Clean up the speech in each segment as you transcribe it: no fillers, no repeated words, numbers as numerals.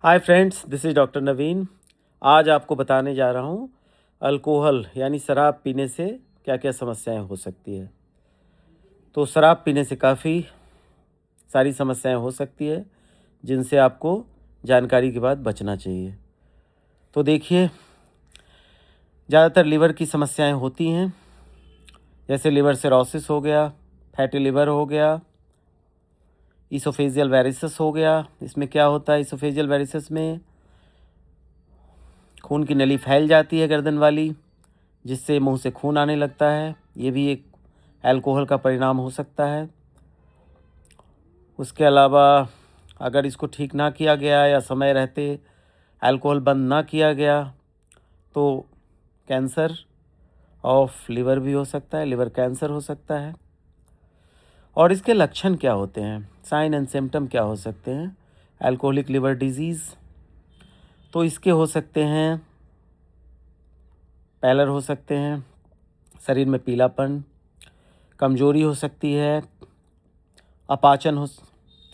Hi friends, this is doctor Naveen. आज आपको बताने जा रहा हूँ अल्कोहल यानी शराब पीने से क्या क्या समस्याएं हो सकती है। तो शराब पीने से काफ़ी सारी समस्याएं हो सकती है जिनसे आपको जानकारी के बाद बचना चाहिए। तो देखिए, ज़्यादातर लिवर की समस्याएं होती हैं, जैसे लिवर सिरोसिस हो गया, फैटी लिवर हो गया, इसोफेजियल वेरिसिस हो गया। इसमें क्या होता है, इसोफेजियल वेरिसिस में खून की नली फैल जाती है गर्दन वाली, जिससे मुंह से खून आने लगता है। ये भी एक अल्कोहल का परिणाम हो सकता है। उसके अलावा अगर इसको ठीक ना किया गया या समय रहते अल्कोहल बंद ना किया गया तो कैंसर ऑफ लिवर भी हो सकता है, लिवर कैंसर हो सकता है। और इसके लक्षण क्या होते हैं, साइन एंड सिम्टम क्या हो सकते हैं अल्कोहलिक लिवर डिजीज़? तो इसके हो सकते हैं, पैलर हो सकते हैं, शरीर में पीलापन, कमजोरी हो सकती है, अपाचन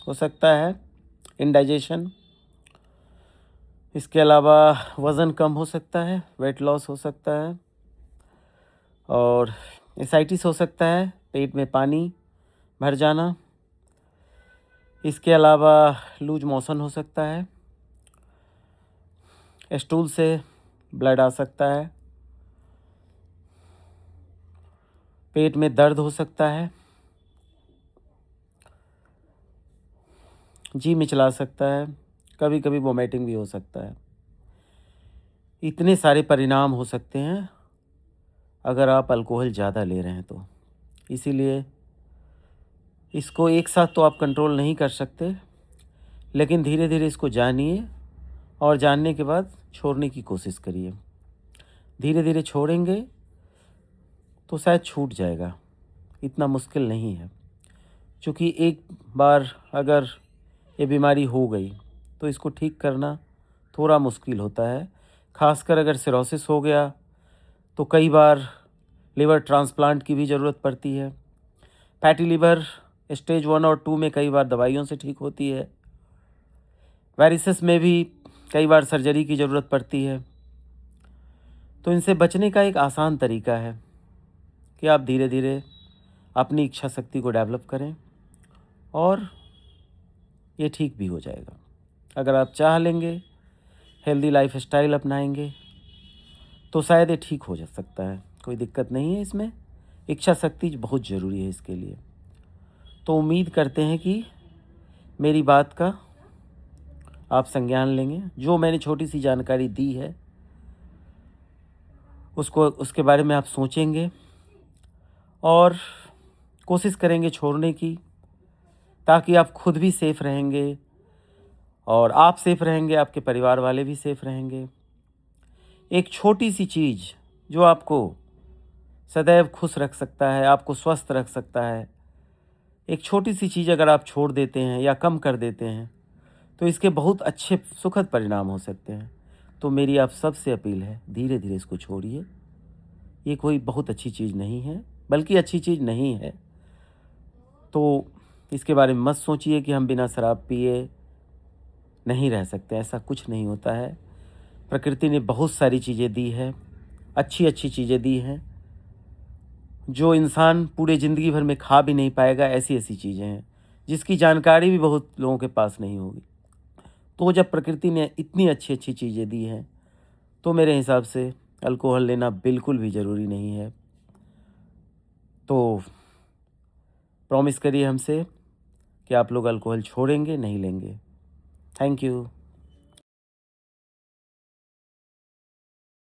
हो सकता है, इंडाइजेशन। इसके अलावा वज़न कम हो सकता है, वेट लॉस हो सकता है, और एसाइटिस हो सकता है, पेट में पानी भर जाना। इसके अलावा लूज मोशन हो सकता है, स्टूल से ब्लड आ सकता है, पेट में दर्द हो सकता है, जी मिचला सकता है, कभी कभी वोमिटिंग भी हो सकता है। इतने सारे परिणाम हो सकते हैं अगर आप अल्कोहल ज़्यादा ले रहे हैं तो। इसीलिए इसको एक साथ तो आप कंट्रोल नहीं कर सकते, लेकिन धीरे धीरे इसको जानिए और जानने के बाद छोड़ने की कोशिश करिए। धीरे धीरे छोड़ेंगे तो शायद छूट जाएगा, इतना मुश्किल नहीं है। क्योंकि एक बार अगर ये बीमारी हो गई तो इसको ठीक करना थोड़ा मुश्किल होता है। खासकर अगर सिरोसिस हो गया तो कई बार लिवर ट्रांसप्लांट की भी ज़रूरत पड़ती है। फैटी लिवर स्टेज 1 और 2 में कई बार दवाइयों से ठीक होती है। वेरिसेस में भी कई बार सर्जरी की ज़रूरत पड़ती है। तो इनसे बचने का एक आसान तरीका है कि आप धीरे धीरे अपनी इच्छा शक्ति को डेवलप करें और ये ठीक भी हो जाएगा। अगर आप चाह लेंगे, हेल्दी लाइफ स्टाइल अपनाएंगे तो शायद ये ठीक हो जा सकता है, कोई दिक्कत नहीं है इसमें। इच्छा शक्ति बहुत ज़रूरी है इसके लिए। तो उम्मीद करते हैं कि मेरी बात का आप संज्ञान लेंगे। जो मैंने छोटी सी जानकारी दी है उसके बारे में आप सोचेंगे और कोशिश करेंगे छोड़ने की, ताकि आप खुद भी सेफ रहेंगे और आप सेफ रहेंगे, आपके परिवार वाले भी सेफ रहेंगे। एक छोटी सी चीज़ जो आपको सदैव खुश रख सकता है, आपको स्वस्थ रख सकता है, एक छोटी सी चीज़ अगर आप छोड़ देते हैं या कम कर देते हैं तो इसके बहुत अच्छे सुखद परिणाम हो सकते हैं। तो मेरी आप सबसे अपील है, धीरे धीरे इसको छोड़िए। ये कोई बहुत अच्छी चीज़ नहीं है, बल्कि अच्छी चीज़ नहीं है। तो इसके बारे में मत सोचिए कि हम बिना शराब पिए नहीं रह सकते, ऐसा कुछ नहीं होता है। प्रकृति ने बहुत सारी चीज़ें दी है, अच्छी अच्छी चीज़ें दी हैं, जो इंसान पूरे ज़िंदगी भर में खा भी नहीं पाएगा। ऐसी ऐसी चीज़ें हैं जिसकी जानकारी भी बहुत लोगों के पास नहीं होगी। तो जब प्रकृति ने इतनी अच्छी अच्छी चीज़ें दी हैं तो मेरे हिसाब से अल्कोहल लेना बिल्कुल भी ज़रूरी नहीं है। तो प्रॉमिस करिए हमसे कि आप लोग अल्कोहल छोड़ेंगे, नहीं लेंगे। Thank you.